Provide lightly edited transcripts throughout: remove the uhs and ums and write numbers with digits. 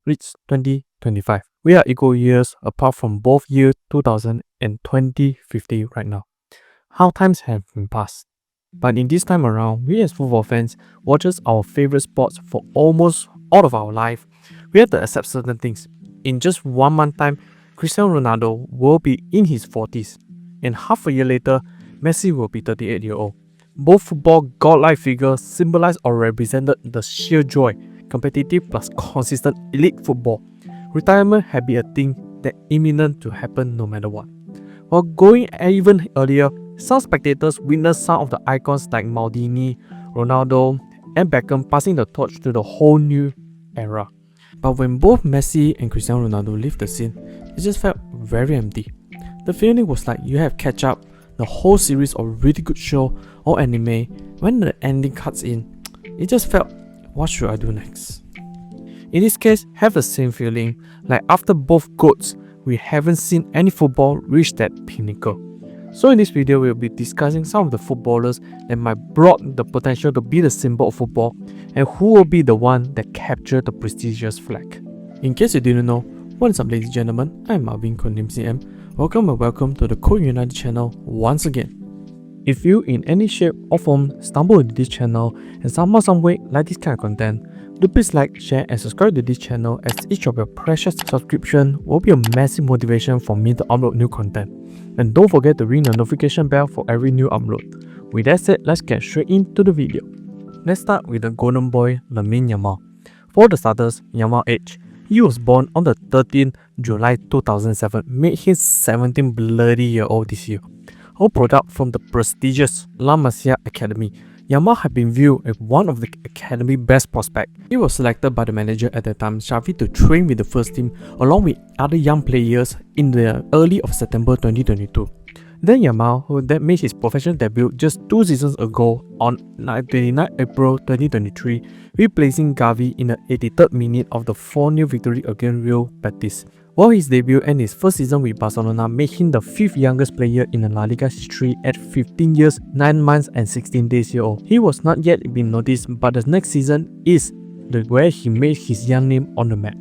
reached 2025. We are equal years apart from both year 2000 and 2050 right now. How times have been passed. But in this time around, we as football fans watches our favorite sports for almost all of our life. We have to accept certain things. In just 1 month time, Cristiano Ronaldo will be in his 40s. And half a year later, Messi will be 38-year-old. Both football godlike figures symbolize or represented the sheer joy, competitive plus consistent elite football. Retirement had been a thing that imminent to happen no matter what. While going even earlier, some spectators witnessed some of the icons like Maldini, Ronaldo, and Beckham passing the torch to the whole new era. But when both Messi and Cristiano Ronaldo left the scene, it just felt very empty. The feeling was like you have catch up the whole series of really good show or anime. When the ending cuts in, it just felt, what should I do next? In this case, have the same feeling, like after both GOATs, we haven't seen any football reach that pinnacle. So in this video, we'll be discussing some of the footballers that might brought the potential to be the symbol of football and who will be the one that captured the prestigious flag. In case you didn't know, what's up ladies and gentlemen, I'm Marvin, codename CM. Welcome to the Code United channel once again. If you in any shape or form stumble into this channel and somehow some way like this kind of content, do please like, share and subscribe to this channel, as each of your precious subscription will be a massive motivation for me to upload new content. And don't forget to ring the notification bell for every new upload. With that said, let's get straight into the video. Let's start with the golden boy Lamine Yamal. For the starters, Yamal's age. He was born on the 13th July 2007, made him 17 bloody year old this year. A product from the prestigious La Masia Academy, Yamal had been viewed as one of the academy best prospects. He was selected by the manager at that time, Xavi, to train with the first team along with other young players in the early of September 2022. Then Yamal, who that made his professional debut just 2 seasons ago on 29 April 2023, replacing Gavi in the 83rd minute of the 4-0 victory against Real Betis. While his debut and his first season with Barcelona made him the 5th youngest player in the La Liga history at 15 years, 9 months and 16 days year old. He was not yet been noticed, but the next season is where he made his young name on the map.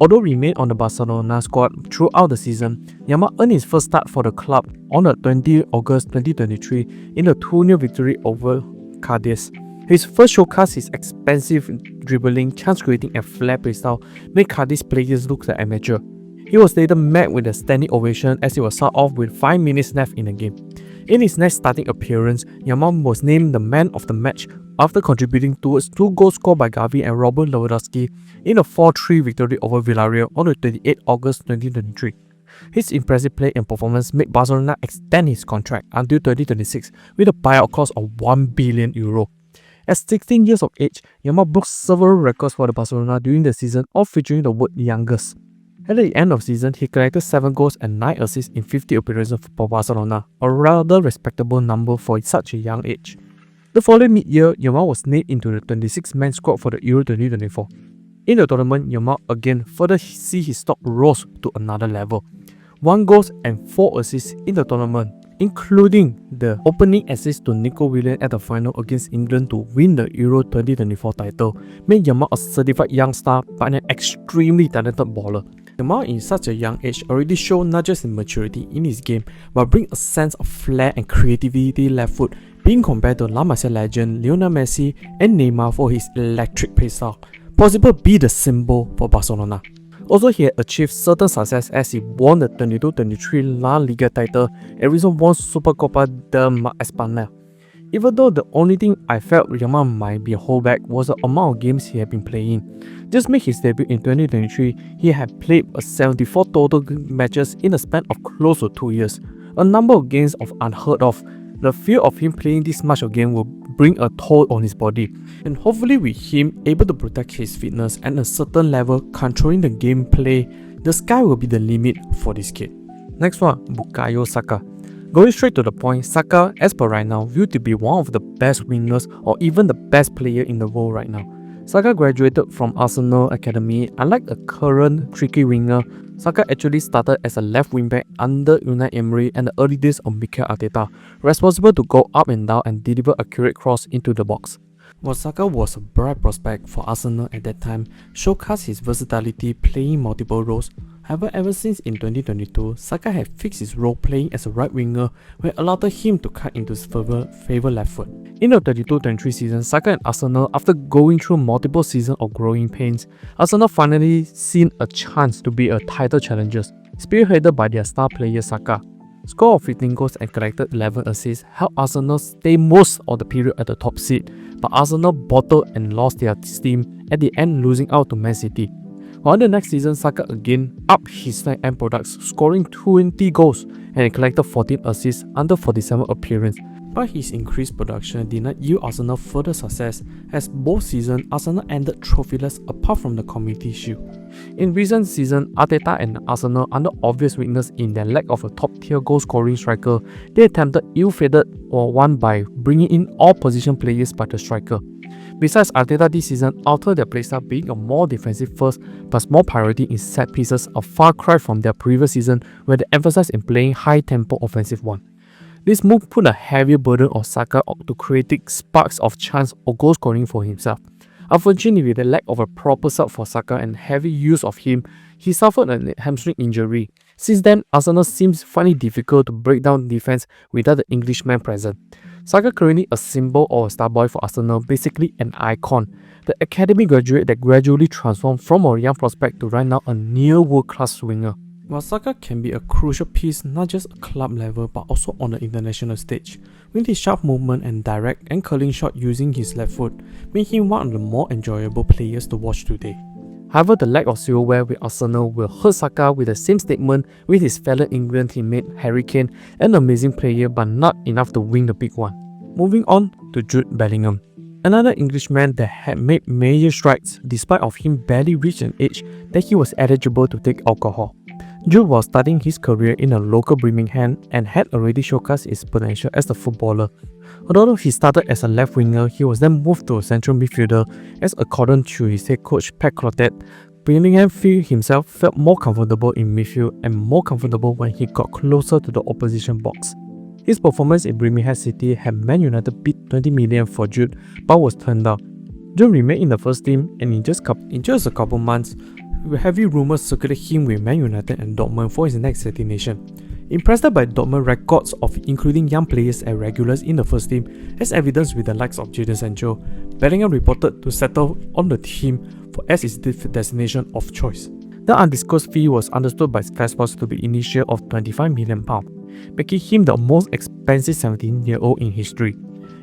Although he remained on the Barcelona squad throughout the season, Yamal earned his first start for the club on the 20th August 2023 in a 2-0 victory over Cadiz. His first showcase his expansive dribbling, chance creating and flair playstyle made Cadiz players look like amateur. He was later met with a standing ovation as he was sent off with 5 minutes left in the game. In his next starting appearance, Yamal was named the man of the match after contributing towards 2 goals scored by Gavi and Robert Lewandowski in a 4-3 victory over Villarreal on the 28th August 2023. His impressive play and performance made Barcelona extend his contract until 2026 with a buyout clause of €1 billion. At 16 years of age, Yamal broke several records for the Barcelona during the season, all featuring the word youngest. At the end of the season, he collected 7 goals and 9 assists in 50 appearances for Barcelona, a rather respectable number for such a young age. The following mid-year, Yamal was named into the 26-man squad for the Euro 2024. In the tournament, Yamal again further see his stock rose to another level. 1 goal and 4 assists in the tournament, including the opening assist to Nico Williams at the final against England to win the Euro 2024 title, made Yamal a certified young star but an extremely talented baller. Yamal in such a young age already showed not just in maturity in his game, but bring a sense of flair and creativity left foot, being compared to La Masia legend Lionel Messi and Neymar for his electric playstyle, possible be the symbol for Barcelona. Also, he had achieved certain success as he won the 22-23 La Liga title and recently won Supercopa de España. Even though the only thing I felt Yamal might be a holdback was the amount of games he had been playing. Just made his debut in 2023, he had played 74 total matches in a span of close to 2 years, a number of games of unheard of. The fear of him playing this much of game will bring a toll on his body, and hopefully with him able to protect his fitness and a certain level controlling the gameplay, the sky will be the limit for this kid. Next one, Bukayo Saka. Going straight to the point, Saka, as per right now, viewed to be one of the best wingers or even the best player in the world right now. Saka graduated from Arsenal Academy. Unlike a current tricky winger, Saka actually started as a left wingback under Unai Emery and the early days of Mikel Arteta, responsible to go up and down and deliver accurate cross into the box. While Saka was a bright prospect for Arsenal at that time, showcased his versatility playing multiple roles. However, ever since in 2022, Saka had fixed his role playing as a right winger, where allowed him to cut into his favourite left foot. In the 32-23 season, Saka and Arsenal, after going through multiple seasons of growing pains, Arsenal finally seen a chance to be a title challengers, spearheaded by their star player Saka. Score of 15 goals and collected 11 assists helped Arsenal stay most of the period at the top seat, but Arsenal bottled and lost their steam at the end, losing out to Man City. While the next season, Saka again upped his end products, scoring 20 goals and collected 14 assists under 47 appearances. But his increased production did not yield Arsenal further success, as both seasons Arsenal ended trophyless apart from the Community Shield. In recent season, Arteta and Arsenal, under obvious weakness in their lack of a top-tier goal-scoring striker, they attempted ill-fated or won by bringing in all position players by the striker. Besides, Arteta this season altered their playstyle, being a more defensive first plus more priority in set pieces, a far cry from their previous season where they emphasized in playing high-tempo offensive one. This move put a heavier burden on Saka to creating sparks of chance or goal scoring for himself. Unfortunately, with the lack of a proper sub for Saka and heavy use of him, he suffered a hamstring injury. Since then, Arsenal seems finding it difficult to break down defense without the Englishman present. Saka currently a symbol or a star boy for Arsenal, basically an icon. The academy graduate that gradually transformed from a young prospect to right now a near world-class winger. While Saka can be a crucial piece not just at club level but also on the international stage, with his sharp movement and direct and curling shot using his left foot, made him one of the more enjoyable players to watch today. However, the lack of silverware with Arsenal will hurt Saka with the same statement with his fellow England teammate Harry Kane, an amazing player but not enough to win the big one. Moving on to Jude Bellingham, another Englishman that had made major strides despite of him barely reaching an age that he was eligible to take alcohol. Jude was starting his career in a local Birmingham and had already showcased his potential as a footballer. Although he started as a left winger, he was then moved to a central midfielder as according to his head coach Pat Clotet, Bellingham himself felt more comfortable in midfield and more comfortable when he got closer to the opposition box. His performance in Birmingham City had Man United bid 20 million for Jude but was turned down. Jude remained in the first team and in just a couple months, heavy rumours circulated him with Man United and Dortmund for his next destination. Impressed by Dortmund records of including young players and regulars in the first team, as evidenced with the likes of Jadon Sancho, Bellingham reported to settle on the team as his destination of choice. The undisclosed fee was understood by Sky Sports to be initial of £25 million, making him the most expensive 17-year-old in history.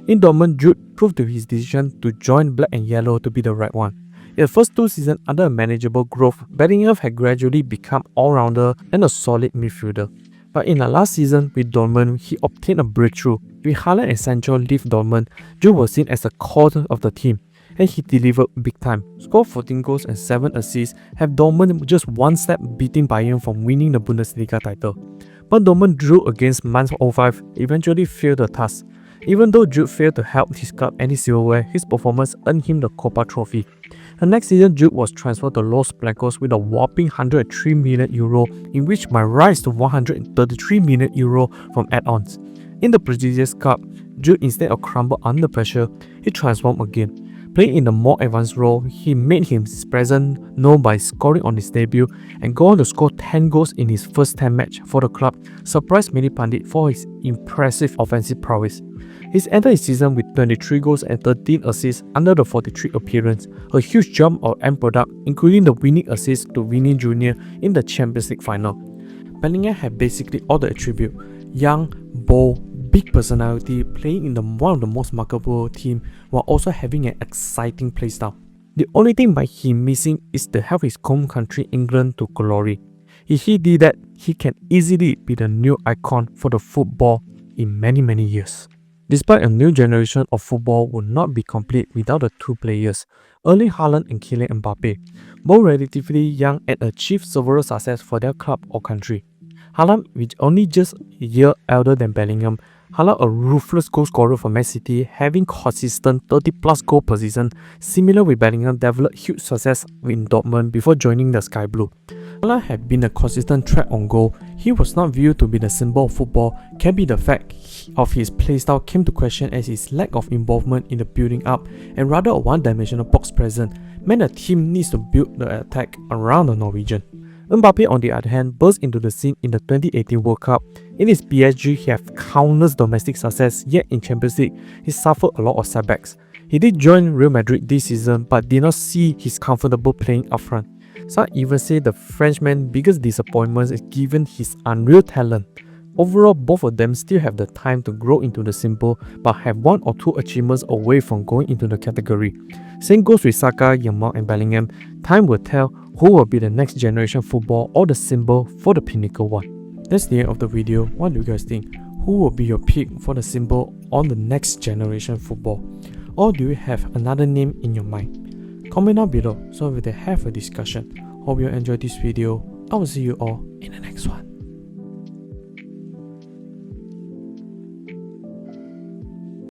In Dortmund, Jude proved to his decision to join Black and Yellow to be the right one. In the first two seasons under a manageable growth, Bellingham had gradually become all-rounder and a solid midfielder. But in the last season with Dortmund, he obtained a breakthrough. With Haaland and Sancho leave Dortmund, Jude was seen as a core of the team, and he delivered big time. Scored 14 goals and 7 assists, have Dortmund just one step beating Bayern from winning the Bundesliga title. But Dortmund drew against Mainz 05, eventually failed the task. Even though Jude failed to help his club any silverware, his performance earned him the Copa trophy. The next season, Jude was transferred to Los Blancos with a whopping €103 million, in which might rise to €133 million from add-ons. In the prestigious cup, Jude, instead of crumble under pressure, he transformed again. Playing in a more advanced role, he made his presence known by scoring on his debut and go on to score 10 goals in his first 10 matches for the club, surprised many pundits for his impressive offensive prowess. He entered his season with 23 goals and 13 assists under the 43 appearance, a huge jump of end product, including the winning assist to Vini Jr. in the Champions League final. Bellingham had basically all the attributes: young, bold, big personality, playing in one of the most marketable teams while also having an exciting playstyle. The only thing by him missing is to help his home country England to glory. If he did that, he can easily be the new icon for the football in many years. Despite a new generation of football would not be complete without the two players, Erling Haaland and Kylian Mbappe, both relatively young and achieved several success for their club or country. Haaland, with only just a year elder than Bellingham, Haaland a ruthless goal scorer for Man City, having consistent 30+ goal per season, similar with Bellingham developed huge success in Dortmund before joining the Sky Blue. Haaland had been a consistent threat on goal. He was not viewed to be the symbol of football. Can be the fact of his playstyle came to question as his lack of involvement in the building up and rather a one-dimensional box presence meant the team needs to build the attack around the Norwegian. Mbappe, on the other hand, burst into the scene in the 2018 World Cup. In his PSG, he had countless domestic success, yet in Champions League, he suffered a lot of setbacks. He did join Real Madrid this season, but did not see his comfortable playing up front. Some even say the Frenchman's biggest disappointment is given his unreal talent. Overall, both of them still have the time to grow into the symbol, but have one or two achievements away from going into the category. Same goes with Saka, Yamal and Bellingham. Time will tell who will be the next generation football or the symbol for the pinnacle one. That's the end of the video. What do you guys think? Who will be your pick for the symbol on the next generation football? Or do you have another name in your mind? Comment down below so we can have a discussion. Hope you enjoyed this video. I will see you all in the next one.